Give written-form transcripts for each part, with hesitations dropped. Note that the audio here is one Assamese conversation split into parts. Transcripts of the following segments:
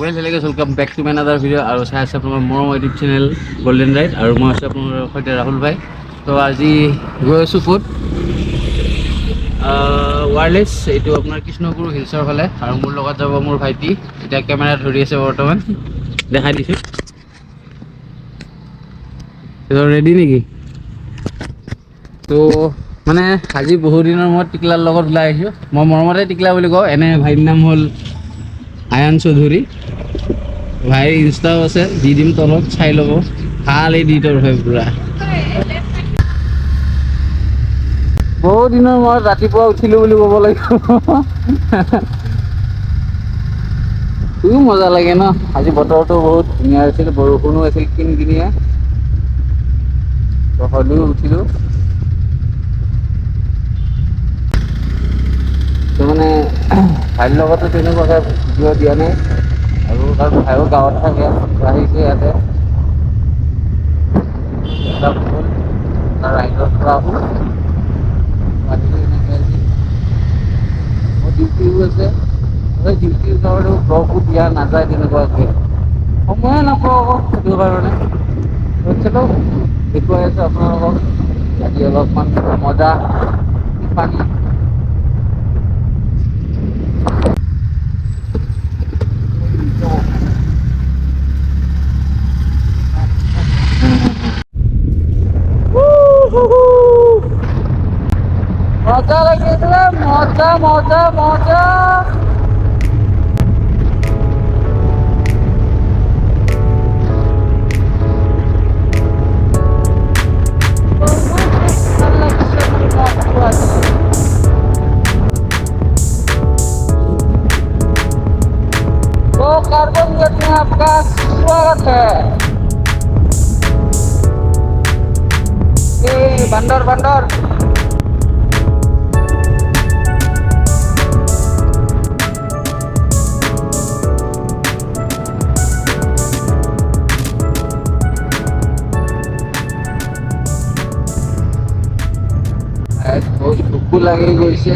Welcome back to my another video और चाই আছে আপোনাৰ মোৰ ইউটিউব চেনেল গোল্ডেন ৰাইড আৰু মই আছোঁ আপোনাৰ সৈতে ৰাহুল ভাই। তো আজি গৈ আছোঁ ক'ত ৱাৰলেছ, এইটো আপোনাৰ কৃষ্ণগুৰু হিলছৰ ফালে আৰু মোৰ লগত যাব মোৰ ভাইটি। এতিয়া কেমেৰা ধৰি আছে বৰ্তমান, দেখাই দিছোঁ। ৰেডি নেকি? তো মানে আজি বহুত দিনৰ মূৰত টিকলাৰ লগত ওলাই আহিছোঁ। মই মৰমতে টিকলা বুলি কওঁ, এনে ভাইটিৰ নাম হ'ল আয়ান চৌধুৰী। ভাইৰ ইনষ্টাও আছে, দি দিম তলত, চাই ল'ব। ভাল এডিটৰ হয় পুৰা। বহুত দিনৰ মূৰত ৰাতিপুৱা উঠিলোঁ বুলি ক'ব লাগিব। শুইও মজা লাগে ন। আজি বতৰটো বহুত ধুনীয়া আছিল, বৰষুণো আছিল কিনকিনিয়া। তো হ'লেও উঠিলোঁ। তো মানে ভাইৰ লগতো তেনেকুৱাকৈ ভিডিঅ' দিয়া নাই আৰু তাৰ ভাইও গাঁৱত থাকে, আহিছে ইয়াতে ৰাইডৰ পৰা আহোঁ। মোৰ ডিউটিও আছে, ডিউটিৰ কাৰণেও ব্লগো দিয়া নাযায় তেনেকুৱাকৈ, সময়ে নাপাওঁ আকৌ সেইটো কাৰণে। চলো দেখুৱাই আছোঁ আপোনালোকক আজি অলপমান মজা পানী। মজা লাগিছে, মজা মজা মজা। तो कार्बन गेट में आपका स्वागत है। बंदर बंदर बहुत भूकू लगी গৈছে।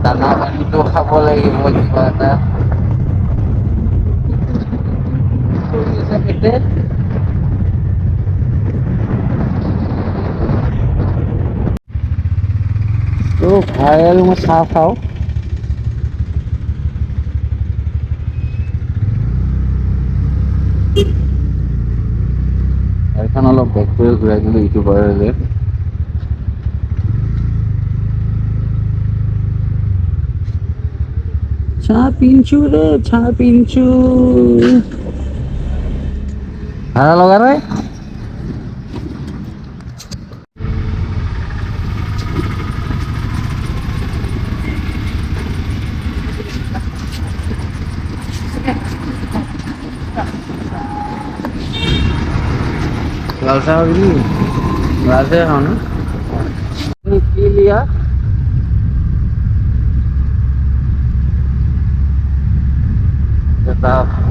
দানা পানীটো খাব লাগিব কিবা এটা। তো ভাই আৰু মই চাহ খাওঁ। এখন অলপ বেক কৰি ঘূৰাই দিলোঁ ইউটিউবাৰলৈ। চাহ পিনচু রে, চাহ পিনচু। ভাড়া লগা নাই? लाल चाह होगी, लाल चाह खाओ ना। की लिया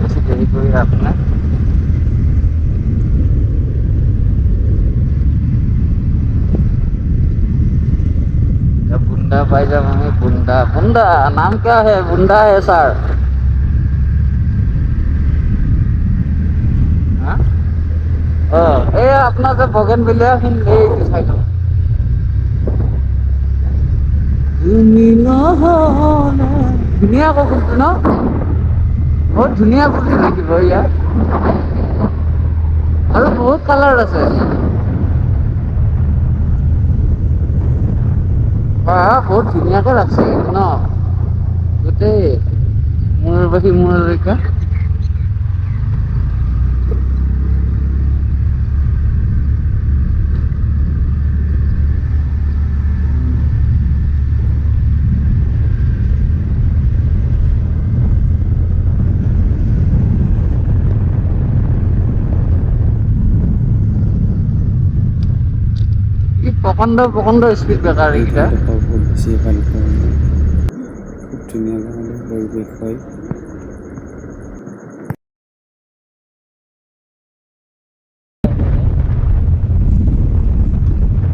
बेसी देरी कोई आपने बुंदा पाई जा हमें। बुंदा बुंदा नाम क्या है? बुंदा है सर। हाँ अपना जो बगन मिले धुनिया को फूलतो न, बहुत धुनिया फूल देখিব ইয়াত আৰু বহুত কালাৰ আছে। বহুত ধুনীয়াকৈ ৰাখছে ন, গোটেই মূৰবাসী মূৰলৈকে। প্ৰকাণ্ড প্ৰকাণ্ড স্পীড ব্ৰেকাৰ এইকেইটা। বহুত বেছি ভাল পাওঁ, খুব ধুনীয়া ধৰণৰ পৰিৱেশ হয়।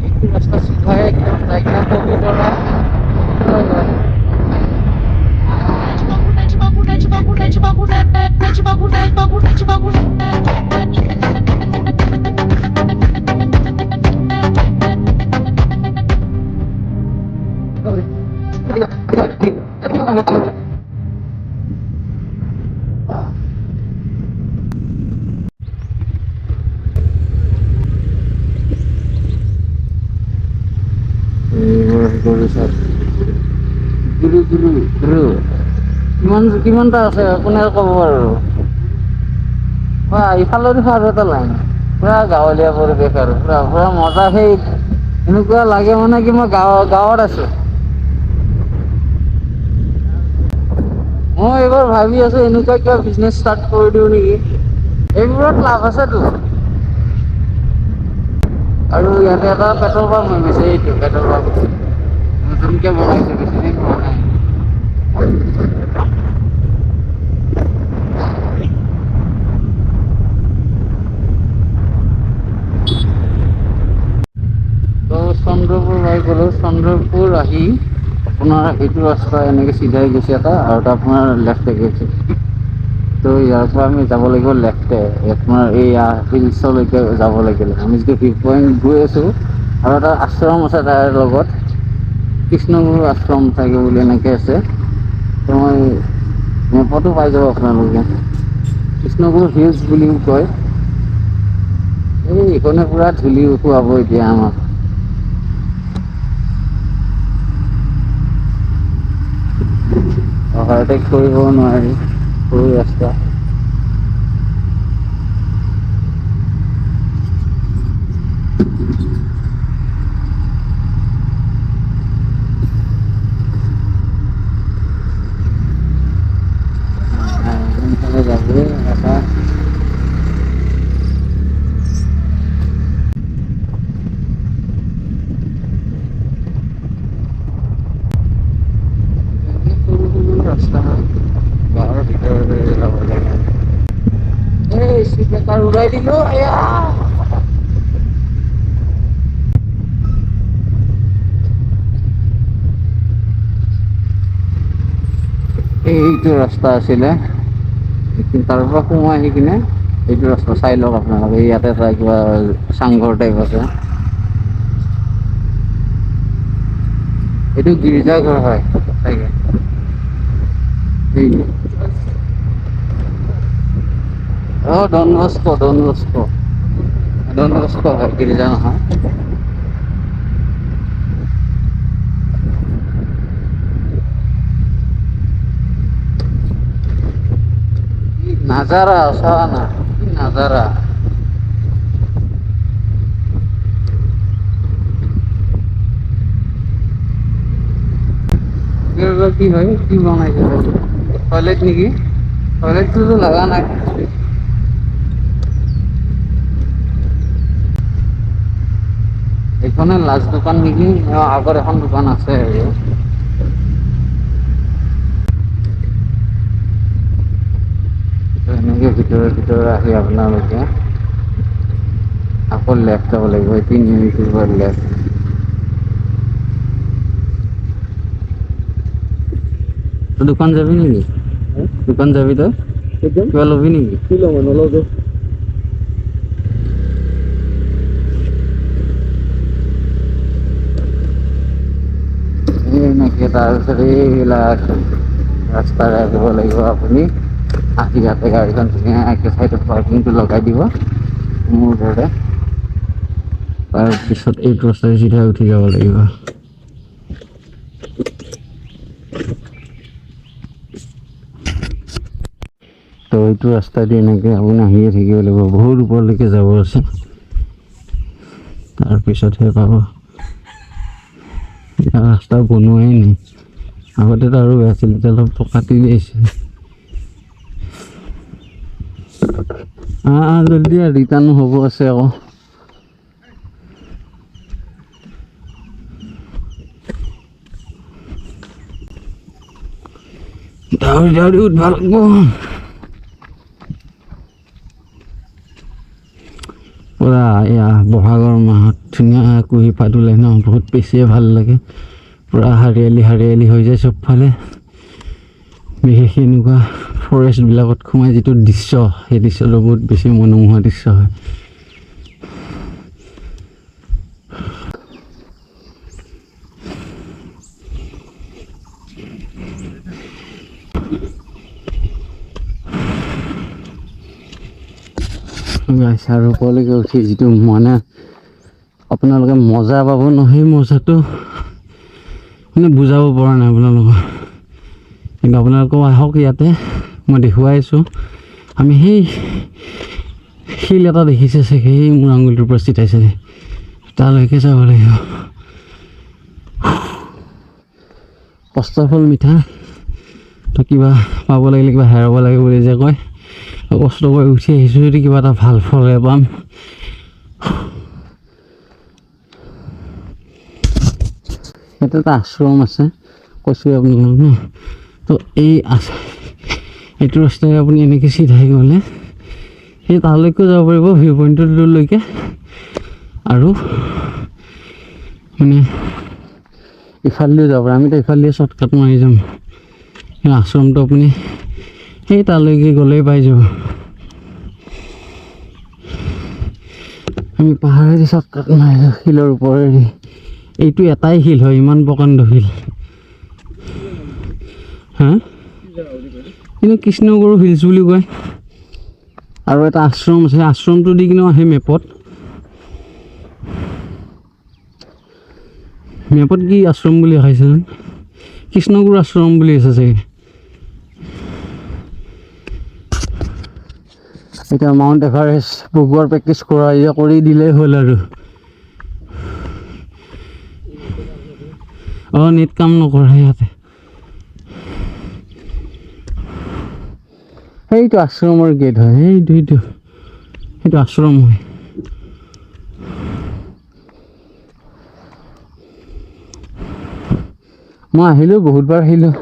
এইটো ৰাস্তা চিধাই একদম পবিতৰা কিমানটা আছে কোনে ক'ব বাৰু ইফালৰ আৰু এটা লাইন পুৰা গাঁৱলীয়া পৰিৱেশ আৰু পুৰা পুৰা মজা সেই এনেকুৱা লাগে মানে কি মই গাঁৱত আছো মই এইবাৰ ভাবি আছো এনেকুৱা কিবা বিজনেছ ষ্টাৰ্ট কৰি দিওঁ নেকি এইবোৰত লাভ আছেতো আৰু ইয়াতে এটা পেট্ৰল পাম্প হৈ গৈছে এইটো পেট্ৰল পাম্প নতুনকে বনাইছে বেছি দিন হোৱা নাই তো চন্দ্ৰপুৰ পাই গ'লো চন্দ্ৰপুৰ আহি আপোনাৰ এইটো ৰাস্তা এনেকৈ চিধাই গৈছে এটা আৰু এটা আপোনাৰ লেফ্টে গৈছে তো ইয়াৰ পৰা আমি যাব লাগিব লেফ্টে আপোনাৰ এই হিলছলৈকে যাব লাগিল আমি যদি ভিউ পইণ্ট গৈ আছোঁ আৰু এটা আশ্ৰম আছে তাৰ লগত কৃষ্ণগুৰু আশ্ৰম থাকে বুলি এনেকৈ আছে তো মই মেপতো পাই যাব আপোনালোকে কৃষ্ণগুৰু হিলছ বুলিও কয় এইখনে পুৰা ধূলি উঠুৱাব এতিয়া আমাক অভাৰটেক কৰিব নোৱাৰি সৰু ৰাস্তা যাবই এটা ৰাস্তা গাঁৱৰ ভিতৰতে যাব লাগে এই স্পীকাৰ উৰাই দিলো এয়া এইটো ৰাস্তা আছিলে তাৰ পৰা সোমাই আহি কিনে এইটো ৰাস্তা চাই লওক আপোনালোকে ইয়াতে এটা কিবা চাংঘৰ টাইপ আছে এইটো গীৰ্জাঘৰ হয় চাগে ডন বস্কো হয় গীৰ্জা নহয় নাজাৰা চাৱা না কি নাজাৰা কি হয় কি বনাইছে টয়লেট নেকি টয়লেটটোতো লগা নাই এইখনে লাষ্ট দোকান নেকি আগৰ এখন দোকান আছে আৰু এনেকৈ ভিতৰে আহি আপোনালোকে আকৌ লেফ্ট যাব লাগিব 3 মিনিটৰ পৰা লেফ্ট দোকান যাবি নেকি দোকান যাবি তই কিবা ল'বি নেকি কি ল'ব নল'ব এনেকৈ তাৰপিছত এইবিলাক ৰাস্তাৰে আহিব লাগিব আপুনি আহি ইয়াতে গাড়ীখন ধুনীয়াকৈ চাইডত পাৰ্কিংটো লগাই দিব মোৰ ঘৰতে তাৰপিছত এইটো ৰাস্তাৰে চিধাই উঠি যাব লাগিব তো এইটো ৰাস্তা দি এনেকৈ আপুনি আহিয়ে থাকিব লাগিব বহুত ওপৰলৈকে যাব আছে তাৰপিছতহে পাব ৰাস্তা বনোৱাই নাই আগতেতো আৰু বেয়া আছিল এতিয়া অলপ কাটি দিছে জলদি ৰিটাৰ্ণ হ'ব আছে আকৌ দাউৰি উঠবা লাগব পুৰা এয়া বহাগৰ মাহত ধুনীয়া কুঁহি পাত ওলাই ন বহুত বেছিয়ে ভাল লাগে পুৰা হাৰিয়ালি হৈ যায় চবফালে বিশেষ এনেকুৱা ফৰেষ্টবিলাকত সোমাই যিটো দৃশ্য, সেই দৃশ্যটো বহুত বেছি মনোমোহা দৃশ্য হয়। আৰু ওপৰলৈকে উঠি যিটো মানে আপোনালোকে মজা পাব ন, সেই মজাটো মানে বুজাব পৰা নাই আপোনালোকৰ। কিন্তু আপোনালোকেও আহক, ইয়াতে মই দেখুৱাইছোঁ। আমি সেই শিল এটা দেখিছে চাগে, সেই মোৰ আঙুলিটোৰ পৰা চিটাইছে, তালৈকে যাব লাগিব। কষ্টৰ ফল মিঠা, তো কিবা পাব লাগিলে কিবা হেৰাব লাগে বুলি যে কয়, কষ্ট কৰি উঠি আহিছোঁ যদি কিবা এটা ভাল ফলহে পাম। ইয়াতে এটা আশ্ৰম আছে, কৈছোঁ আপোনালোকক ন। তো এইটো ৰাস্তাৰে আপুনি এনেকৈ চিধাই গ'লে সেই তালৈকেও যাব পাৰিব, ভিউ পইণ্টটোলৈকে। আৰু মানে ইফালেদিও যাব পাৰে, আমিতো ইফালেদি শ্বৰ্টকাট মাৰি যাম। কিন্তু আশ্ৰমটো আপুনি সেই তালৈকে গ'লেই পাই যাব। আমি পাহাৰেদি শ্বৰ্টকাট মাৰিলোঁ, শিলৰ ওপৰেদি। এইটো এটাই শিল হয়, ইমান প্ৰকাণ্ড শিল। হা, কিন্তু কৃষ্ণগুৰু হিলছ বুলি কয়। আৰু এটা আশ্ৰম আছে, আশ্ৰমটো দি কিনে আহে মেপত কি আশ্ৰম বুলি দেখাইছে, কৃষ্ণগুৰু আশ্ৰম বুলি আছে চাগে। এতিয়া মাউণ্ট এভাৰেষ্ট বগোৱাৰ প্ৰেক্টিচ কৰি দিলেই হ'ল আৰু। নেট কাম নকৰে ইয়াতে। সেইটো আশ্ৰমৰ গেট হয়, সেইটো আশ্ৰম হয়। মই আহিলোঁ, বহুতবাৰ আহিলোঁ।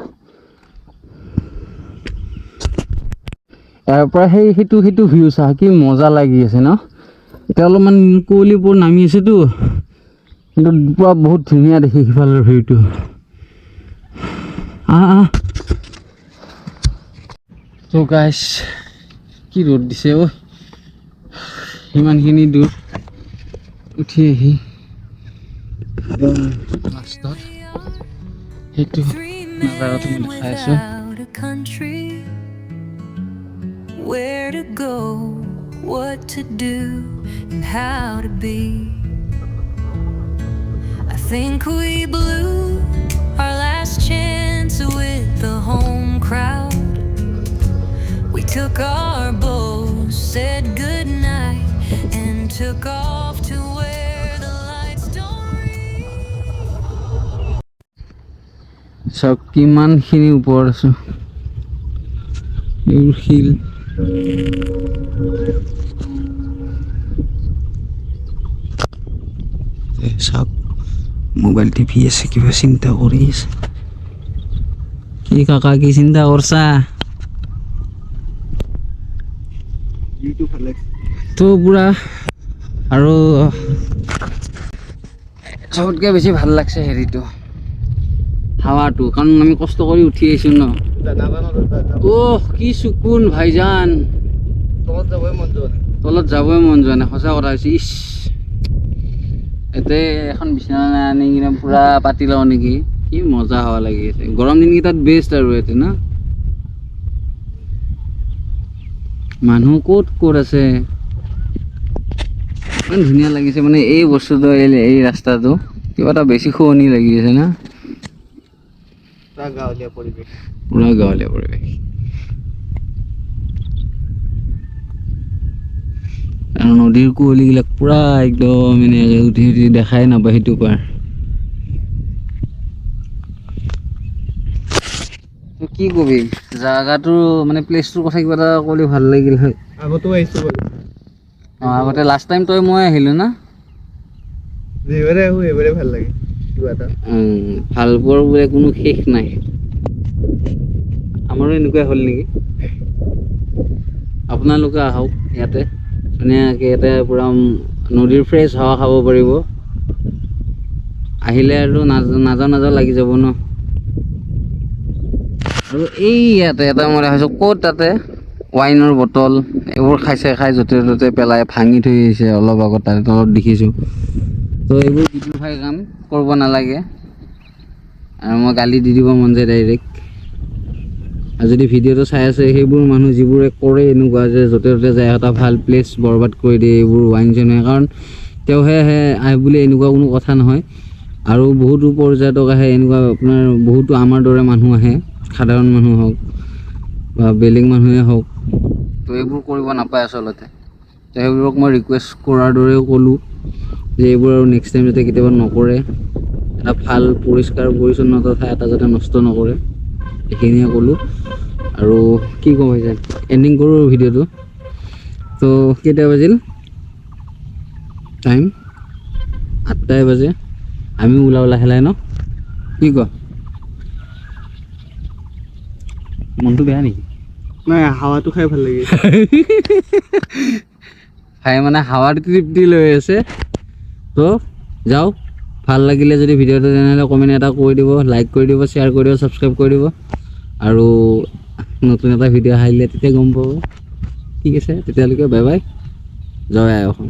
ইয়াৰ পৰা সেইটো ভিউ চা, কি মজা লাগি আছে ন। এতিয়া অলপমান কুঁৱলী ওপৰত নামি আছেতো, কিন্তু পুৰা বহুত ধুনীয়া দেখি সিফালৰ ভিউটো। তো গাইছ, কি ৰ'দ দিছে ঐ। সিমানখিনি দূৰ উঠি আহি লাষ্টত সেইটো নাজাৰাটো মই দেখাই আছোঁ। Where to go, what to do, and how to be. I think we blew our last chance with the home crowd. We took our bows, said goodnight, and took off to where the lights don't reach. So, কিমানখিনি ওপৰত আছোঁ, এইবোৰ শিল। চাওক, মোবাইল টিপি আছে, কিবা চিন্তা কৰি আছে। কি কাকা, কি চিন্তা কৰছা? তো পুৰা আৰু চবতকৈ বেছি ভাল লাগছে হেৰিটো, হাৱাটো। কাৰণ আমি কষ্ট কৰি উঠি আহিছোঁ ন। কি চকুন ভাইজান, তলত যাবই মন যোৱা নাই, সঁচা কথা হৈছে। ইয়াতে এখন বিচনা আনি কিনে পুৰা পাতি লওঁ নেকি, কি মজা হাৱা লাগি আছে। গৰম দিনকেইটাত বেষ্ট আৰু ইয়াতে না। মানুহ ক'ত আছে, ইমান ধুনীয়া লাগিছে। মানে এই বস্তুটো, এই ৰাস্তাটো কিবা এটা বেছি শুৱনি লাগি আছে না। পুৰা গাঁৱলীয়া পৰিৱেশ। আৰু নদীৰ কুঁৱলীবিলাক পুৰা একদম এনেকৈ উঠি দেখাই নাপায় সেইটো পাৰ। কি কবি, জাগাটো মানে প্লেচটোৰ কথা কিবা এটা ক'লে ভাল লাগিল হয়। আগতো আহিছোঁ বাৰু। আগতে লাষ্ট টাইম তই মই আহিলোঁ না। যেইবাৰে আহোঁ এইবাৰে ভাল লাগে কিবা এটা। ভাল পোৱাৰ বোলে কোনো শেষ নাই। আমাৰো এনেকুৱা হ'ল নেকি। আপোনালোকে আহক ইয়াতে, ধুনীয়াকৈ ইয়াতে পূৰা নদীৰ ফ্ৰেছ হাৱা খাব পাৰিব। আহিলে আৰু নাযাওঁ লাগি যাব ন। আৰু এই ইয়াতে এটা মই দেখাইছোঁ ক'ত তাতে ৱাইনৰ বটল এইবোৰ খাই য'তে ত'তে পেলাই ভাঙি থৈ আহিছে অলপ আগত তাতে তলত দেখিছোঁ। তো এইবোৰ বিদ্ৰোহাই কাম কৰিব নালাগে আৰু মই গালি দি দিব মন যায় ডাইৰেক্ট। আৰু যদি ভিডিঅ'টো চাই আছে সেইবোৰ মানুহ যিবোৰে কৰে এনেকুৱা যে য'তে ত'তে যায় এটা ভাল প্লেচ বৰবাদ কৰি দিয়ে এইবোৰ ৱাইন চোৱাইনে, কাৰণ তেওঁহে আহে বুলি এনেকুৱা কোনো কথা নহয়। আৰু বহুতো পৰ্যটক আহে এনেকুৱা আপোনাৰ বহুতো আমাৰ দৰে মানুহ আহে, সাধাৰণ মানুহ হওক বা বেলেগ মানুহে হওক, তো এইবোৰ কৰিব নাপায় আচলতে। তো সেইবোৰক মই ৰিকুৱেষ্ট কৰাৰ দৰেও ক'লোঁ যে এইবোৰ আৰু নেক্সট টাইম যাতে কেতিয়াবা নকৰে, এটা ভাল পৰিষ্কাৰ পৰিচ্ছন্নতা ঠাই এটা যাতে নষ্ট নকৰে, এইখিনিয়ে ক'লোঁ। আৰু কি ক'ম এতিয়া, এণ্ডিং কৰোঁ ভিডিঅ'টো। তো কেইটা বাজিল টাইম 8টাই বাজে, আমি ওলাওঁ লাহে লাহে ন, কি কোৱা? মনটো বেয়া নেকি? নাই, হাৱাটো খাই ভাল লাগে। ভাই মানে হাৱাৰ তৃপ্তি লৈ আছে। তো যাওঁ, ভাল লাগিলে যদি ভিডিঅ'টো তেনেহ'লে কমেণ্ট এটা কৰি দিব, লাইক কৰি দিব, শ্বেয়াৰ কৰি দিব, ছাবস্ক্ৰাইব কৰি দিব। আৰু নতুন এটা ভিডিঅ' আহিলে তেতিয়া গম পাব। ঠিক আছে, তেতিয়ালৈকে বাই বাই, জয় আই অসম।